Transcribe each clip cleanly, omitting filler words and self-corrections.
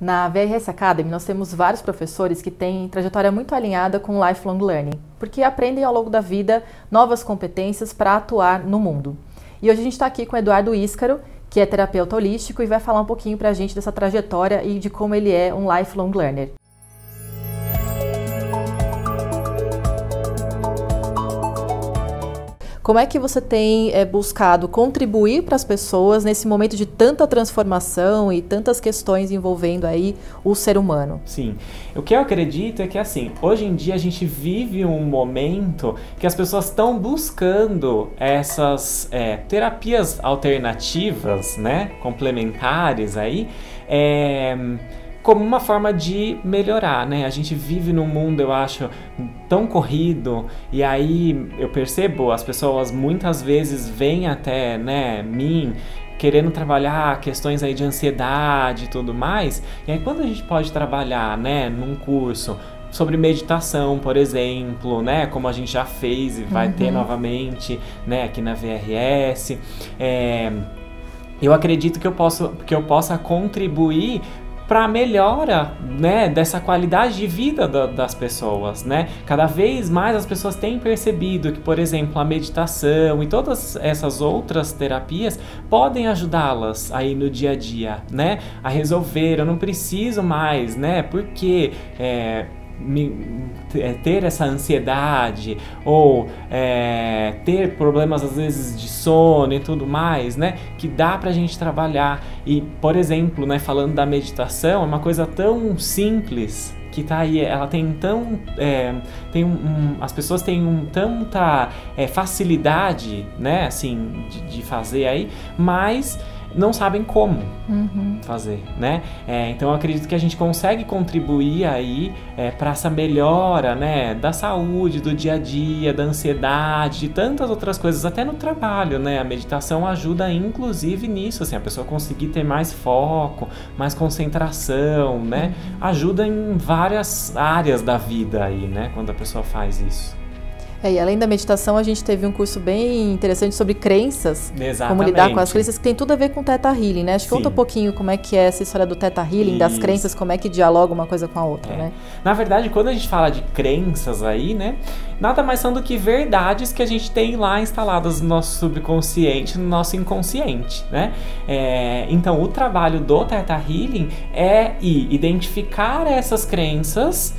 Na VRS Academy, nós temos vários professores que têm trajetória muito alinhada com o Lifelong Learning, porque aprendem ao longo da vida novas competências para atuar no mundo. E hoje a gente está aqui com o Eduardo Íscaro, que é terapeuta holístico e vai falar um pouquinho para a gente dessa trajetória e de como ele é um Lifelong Learner. Como é que você tem buscado contribuir para as pessoas nesse momento de tanta transformação e tantas questões envolvendo aí o ser humano? Sim, o que eu acredito é que assim, hoje em dia a gente vive um momento que as pessoas estão buscando essas terapias alternativas, né, complementares aí, como uma forma de melhorar, né? A gente vive num mundo, eu acho, tão corrido, e aí eu percebo, as pessoas muitas vezes vêm até, né, mim, querendo trabalhar questões aí de ansiedade e tudo mais, e aí quando a gente pode trabalhar, né, num curso sobre meditação, por exemplo, né, como a gente já fez e vai ter novamente, né, aqui na VRS, eu acredito que eu possa contribuir para a melhora, né, dessa qualidade de vida das pessoas, né? Cada vez mais as pessoas têm percebido que, por exemplo, a meditação e todas essas outras terapias podem ajudá-las aí no dia a dia, né? A resolver, eu não preciso mais, né? Porque ter essa ansiedade ou ter problemas às vezes de sono e tudo mais, né, que dá pra gente trabalhar. E, por exemplo, né, falando da meditação, é uma coisa tão simples que tá aí, ela tem tão as pessoas têm tanta facilidade, né, assim, de fazer aí, mas não sabem como fazer, né? Então eu acredito que a gente consegue contribuir aí para essa melhora, né, da saúde, do dia a dia, da ansiedade, de tantas outras coisas, até no trabalho, né? A meditação ajuda inclusive nisso, assim, a pessoa conseguir ter mais foco, mais concentração, né? Ajuda em várias áreas da vida aí, né? Quando a pessoa faz isso. E além da meditação, a gente teve um curso bem interessante sobre crenças. Exatamente. Como lidar com as crenças, que tem tudo a ver com Theta Healing, né? Acho que conta um pouquinho como é que é essa história do Theta Healing, das crenças, como é que dialoga uma coisa com a outra, né? Na verdade, quando a gente fala de crenças aí, né? Nada mais são do que verdades que a gente tem lá instaladas no nosso subconsciente, no nosso inconsciente, né? Então, o trabalho do Theta Healing é identificar essas crenças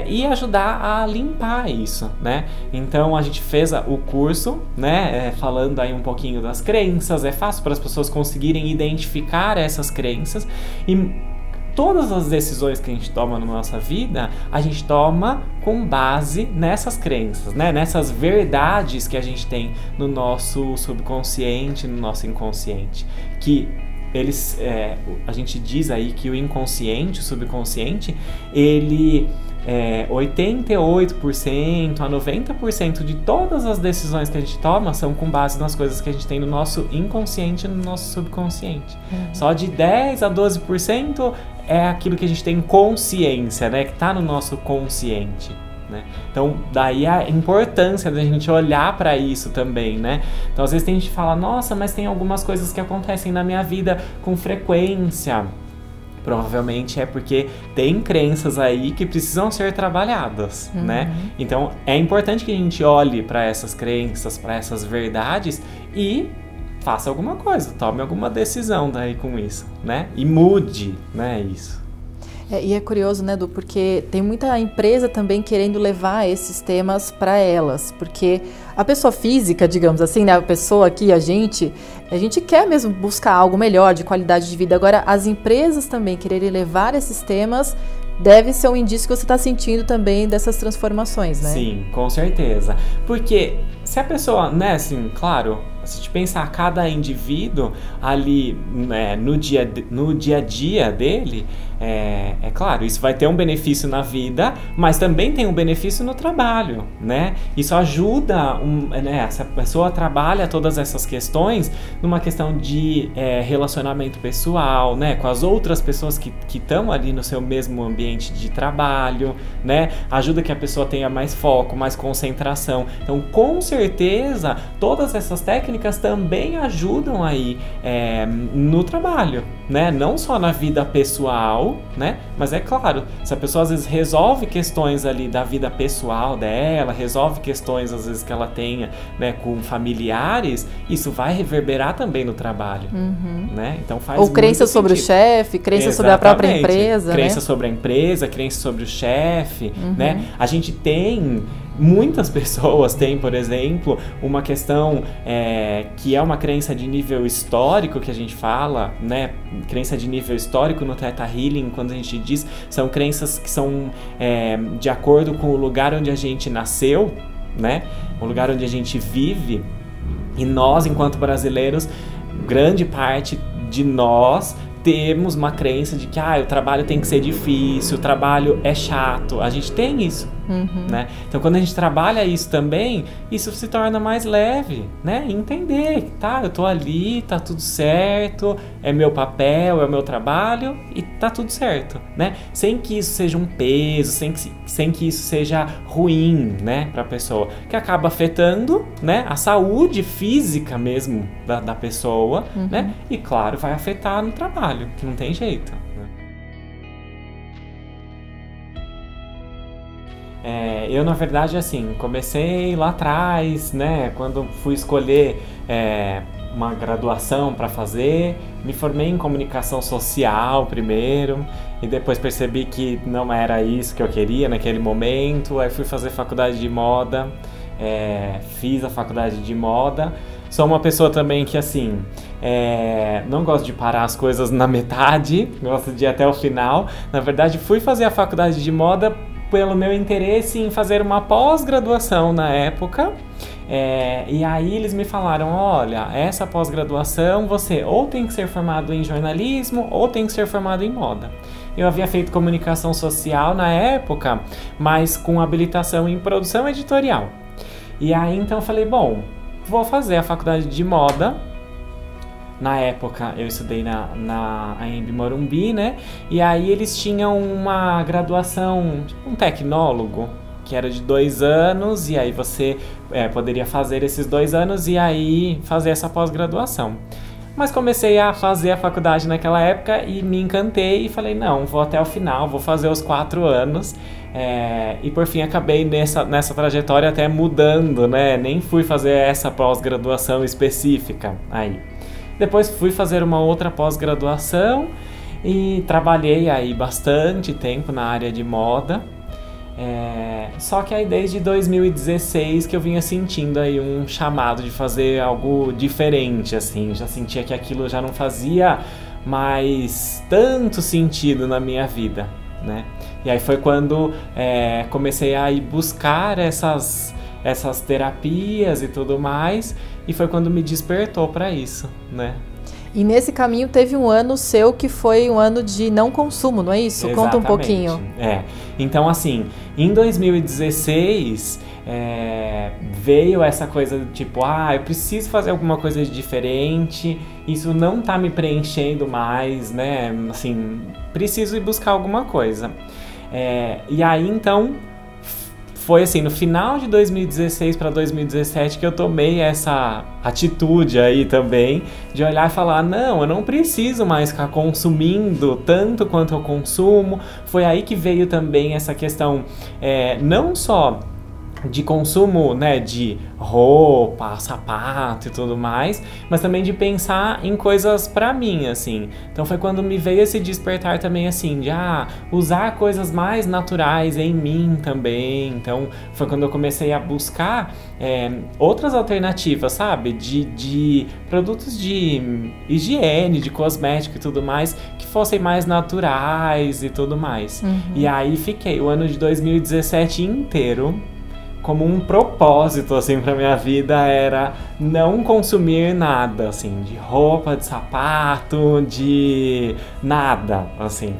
e ajudar a limpar isso, né? Então a gente fez o curso, né, falando aí um pouquinho das crenças. É fácil para as pessoas conseguirem identificar essas crenças, e todas as decisões que a gente toma na nossa vida, a gente toma com base nessas crenças, né? Nessas verdades que a gente tem no nosso subconsciente, no nosso inconsciente, que a gente diz aí que o inconsciente, o subconsciente, ele 88% a 90% de todas as decisões que a gente toma são com base nas coisas que a gente tem no nosso inconsciente e no nosso subconsciente. Só de 10 a 12% é aquilo que a gente tem consciência, né? Que está no nosso consciente. Né? Então, daí a importância da gente olhar para isso também, né? Então, às vezes tem gente que fala, nossa, mas tem algumas coisas que acontecem na minha vida com frequência. Provavelmente é porque tem crenças aí que precisam ser trabalhadas, né? Então, é importante que a gente olhe para essas crenças, para essas verdades e faça alguma coisa, tome alguma decisão daí com isso, né? E mude, né, isso. E é curioso, né, Du, porque tem muita empresa também querendo levar esses temas para elas, porque a pessoa física, digamos assim, né, a pessoa aqui, a gente quer mesmo buscar algo melhor, de qualidade de vida. Agora, as empresas também quererem levar esses temas deve ser um indício que você está sentindo também dessas transformações, né? Sim, com certeza. Porque se a pessoa, né, assim, claro, se a gente pensar cada indivíduo ali, né, no dia a dia dele, é claro, isso vai ter um benefício na vida, mas também tem um benefício no trabalho, né? Isso ajuda, né, se a pessoa trabalha todas essas questões numa questão de relacionamento pessoal, né, com as outras pessoas que estão ali no seu mesmo ambiente de trabalho, né? Ajuda que a pessoa tenha mais foco, mais concentração. Então, com certeza, todas essas técnicas também ajudam aí no trabalho, né? Não só na vida pessoal, né? Mas é claro, se a pessoa às vezes resolve questões ali da vida pessoal dela, resolve questões às vezes que ela tenha, né, com familiares, isso vai reverberar também no trabalho, né? Então faz Ou crença muito sobre o sentido. chefe, crença sobre a própria empresa, crença né? sobre a empresa, crença sobre o chefe, né? A gente tem... Muitas pessoas têm, por exemplo, uma questão que é uma crença de nível histórico que a gente fala, né? Crença de nível histórico no Theta Healing, quando a gente diz, são crenças que são de acordo com o lugar onde a gente nasceu, né? O lugar onde a gente vive. E nós, enquanto brasileiros, grande parte de nós temos uma crença de que o trabalho tem que ser difícil, o trabalho é chato. A gente tem isso, né? Então, quando a gente trabalha isso também, isso se torna mais leve, né? Entender que, eu tô ali, tá tudo certo, é meu papel, é o meu trabalho e tá tudo certo, né? Sem que isso seja um peso, sem que isso seja ruim, né, pra pessoa. Que acaba afetando, né, a saúde física mesmo da pessoa, né? E, claro, vai afetar no trabalho. Que não tem jeito, né? Eu, na verdade, assim, comecei lá atrás, né? Quando fui escolher uma graduação para fazer, me formei em comunicação social primeiro, e depois percebi que não era isso que eu queria naquele momento, aí fui fazer faculdade de moda, fiz a faculdade de moda. Sou uma pessoa também que, assim, não gosto de parar as coisas na metade, gosto de ir até o final. Na verdade, fui fazer a faculdade de moda pelo meu interesse em fazer uma pós-graduação na época. E aí eles me falaram, olha, essa pós-graduação você ou tem que ser formado em jornalismo ou tem que ser formado em moda. Eu havia feito comunicação social na época, mas com habilitação em produção editorial. E aí então eu falei, bom, vou fazer a faculdade de moda. Na época eu estudei na AMB Morumbi, né? E aí eles tinham uma graduação, tipo um tecnólogo, que era de 2 anos, e aí você poderia fazer esses 2 anos e aí fazer essa pós-graduação. Mas comecei a fazer a faculdade naquela época e me encantei e falei, não, vou até o final, vou fazer os 4 anos. E por fim acabei nessa trajetória até mudando, né? Nem fui fazer essa pós-graduação específica aí. Depois fui fazer uma outra pós-graduação e trabalhei aí bastante tempo na área de moda. Só que aí desde 2016 que eu vinha sentindo aí um chamado de fazer algo diferente, assim. Já sentia que aquilo já não fazia mais tanto sentido na minha vida, né? E aí foi quando comecei a ir buscar essas terapias e tudo mais, e foi quando me despertou para isso, né? E nesse caminho teve um ano seu que foi um ano de não consumo, não é isso? Exatamente. Conta um pouquinho. Então, assim, em 2016 veio essa coisa do tipo, eu preciso fazer alguma coisa de diferente, isso não tá me preenchendo mais, né? Assim, preciso ir buscar alguma coisa. E aí, então, foi assim, no final de 2016 para 2017 que eu tomei essa atitude aí também, de olhar e falar, não, eu não preciso mais ficar consumindo tanto quanto eu consumo. Foi aí que veio também essa questão, não só de consumo, né, de roupa, sapato e tudo mais, mas também de pensar em coisas pra mim, assim. Então foi quando me veio esse despertar também, assim, de usar coisas mais naturais em mim também. Então foi quando eu comecei a buscar outras alternativas, sabe, de produtos de higiene, de cosmético e tudo mais, que fossem mais naturais e tudo mais. E aí fiquei o ano de 2017 inteiro como um propósito, assim, pra minha vida, era não consumir nada, assim, de roupa, de sapato, de nada, assim.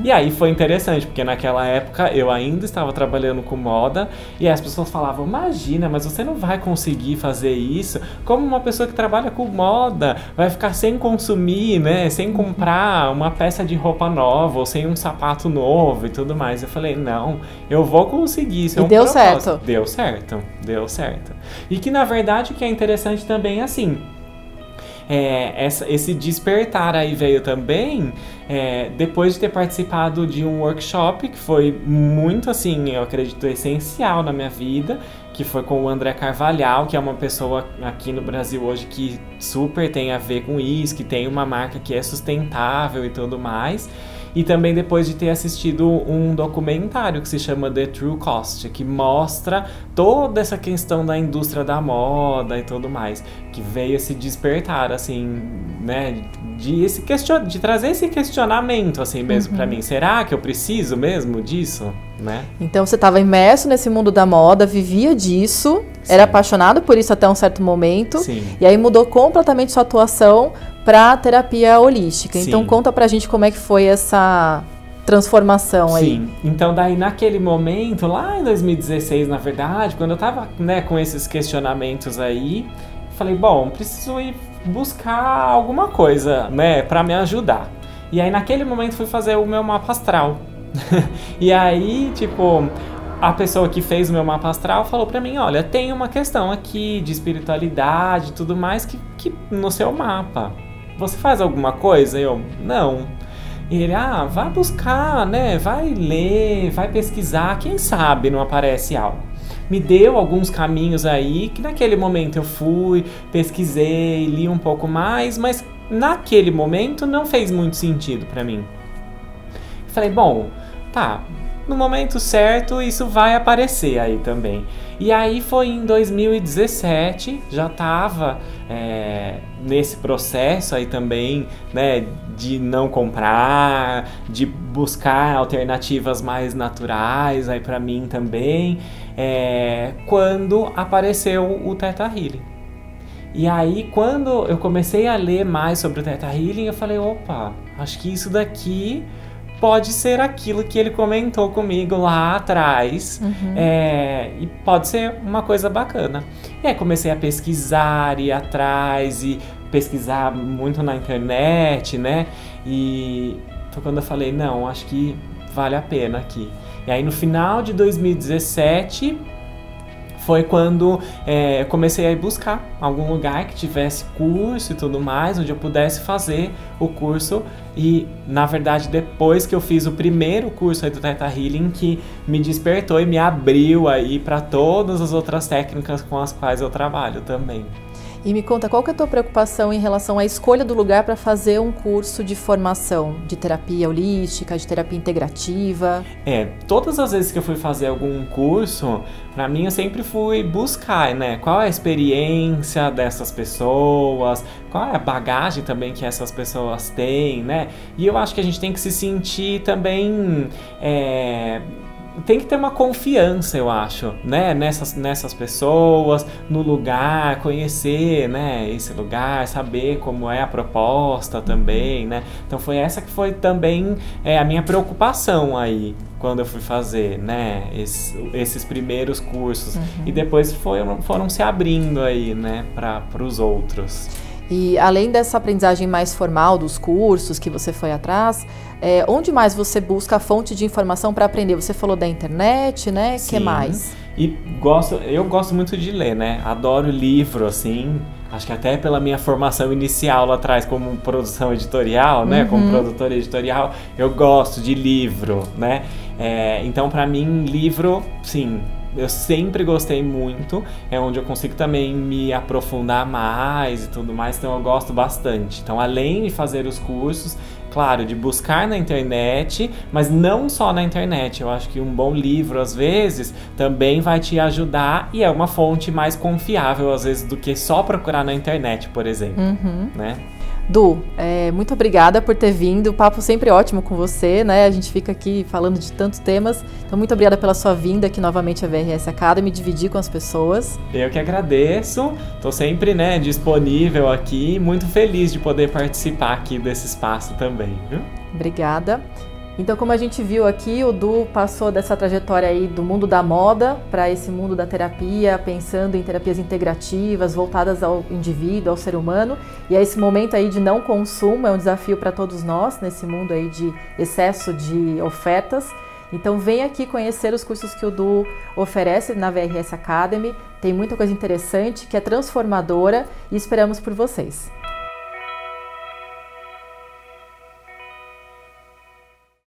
E aí foi interessante, porque naquela época eu ainda estava trabalhando com moda e as pessoas falavam, imagina, mas você não vai conseguir fazer isso? Como uma pessoa que trabalha com moda vai ficar sem consumir, né, sem comprar uma peça de roupa nova ou sem um sapato novo e tudo mais? Eu falei, não, eu vou conseguir, isso é um deu propósito. certo. Deu certo. E que, na verdade, o que é interessante também, assim, esse despertar aí veio também depois de ter participado de um workshop que foi muito, assim, eu acredito, essencial na minha vida, que foi com o André Carvalhal, que é uma pessoa aqui no Brasil hoje que super tem a ver com isso, que tem uma marca que é sustentável e tudo mais. E também depois de ter assistido um documentário que se chama The True Cost, que mostra toda essa questão da indústria da moda e tudo mais, que veio esse despertar, assim, né, de trazer esse questionamento, assim, mesmo pra mim. Será que eu preciso mesmo disso, né? Então você estava imerso nesse mundo da moda, vivia disso, era apaixonado por isso até um certo momento, e aí mudou completamente sua atuação para terapia holística. Então conta pra gente como é que foi essa transformação aí. Sim, então daí naquele momento, lá em 2016, na verdade, quando eu tava, né, com esses questionamentos aí, falei, bom, preciso ir buscar alguma coisa, né, pra me ajudar. E aí naquele momento fui fazer o meu mapa astral. E aí, tipo, a pessoa que fez o meu mapa astral falou pra mim, olha, tem uma questão aqui de espiritualidade e tudo mais que no seu mapa. Você faz alguma coisa? Eu, não. E ele, vai buscar, né? Vai ler, vai pesquisar, quem sabe não aparece algo. Me deu alguns caminhos aí, que naquele momento eu fui, pesquisei, li um pouco mais, mas naquele momento não fez muito sentido pra mim. Falei, bom, tá, no momento certo isso vai aparecer aí também. E aí foi em 2017, já tava nesse processo aí também, né, de não comprar, de buscar alternativas mais naturais aí pra mim também, quando apareceu o Theta Healing. E aí quando eu comecei a ler mais sobre o Theta Healing, eu falei, opa, acho que isso daqui pode ser aquilo que ele comentou comigo lá atrás, e pode ser uma coisa bacana. E aí comecei a pesquisar, ir atrás e pesquisar muito na internet, né? E foi quando eu falei, não, acho que vale a pena aqui. E aí no final de 2017... foi quando eu comecei a ir buscar algum lugar que tivesse curso e tudo mais, onde eu pudesse fazer o curso. E, na verdade, depois que eu fiz o primeiro curso aí do Theta Healing, que me despertou e me abriu aí para todas as outras técnicas com as quais eu trabalho também. E me conta, qual que é a tua preocupação em relação à escolha do lugar para fazer um curso de formação de terapia holística, de terapia integrativa? Todas as vezes que eu fui fazer algum curso, para mim eu sempre fui buscar, né, qual é a experiência dessas pessoas, qual é a bagagem também que essas pessoas têm, né? E eu acho que a gente tem que se sentir também... tem que ter uma confiança, eu acho, né, nessas pessoas, no lugar, conhecer, né, esse lugar, saber como é a proposta também, né. Então foi essa que foi também a minha preocupação aí, quando eu fui fazer, né, esses primeiros cursos. E depois foram se abrindo aí, né, para os outros. E além dessa aprendizagem mais formal dos cursos que você foi atrás, onde mais você busca a fonte de informação para aprender? Você falou da internet, né? O que mais? E eu gosto muito de ler, né? Adoro livro, assim. Acho que até pela minha formação inicial lá atrás como produção editorial, né? Como produtor editorial, eu gosto de livro, né? Então, para mim, livro, sim... eu sempre gostei muito, é onde eu consigo também me aprofundar mais e tudo mais, então eu gosto bastante. Então, além de fazer os cursos, claro, de buscar na internet, mas não só na internet, eu acho que um bom livro, às vezes, também vai te ajudar e é uma fonte mais confiável, às vezes, do que só procurar na internet, por exemplo, né? Du, muito obrigada por ter vindo, o papo sempre ótimo com você, né? A gente fica aqui falando de tantos temas, então muito obrigada pela sua vinda aqui novamente à VRS Academy, dividir com as pessoas. Eu que agradeço, tô sempre, né, disponível aqui, muito feliz de poder participar aqui desse espaço também, viu? Obrigada. Então, como a gente viu aqui, o Du passou dessa trajetória aí do mundo da moda para esse mundo da terapia, pensando em terapias integrativas, voltadas ao indivíduo, ao ser humano. E esse momento aí de não consumo é um desafio para todos nós, nesse mundo aí de excesso de ofertas. Então, vem aqui conhecer os cursos que o Du oferece na VRS Academy. Tem muita coisa interessante, que é transformadora e esperamos por vocês.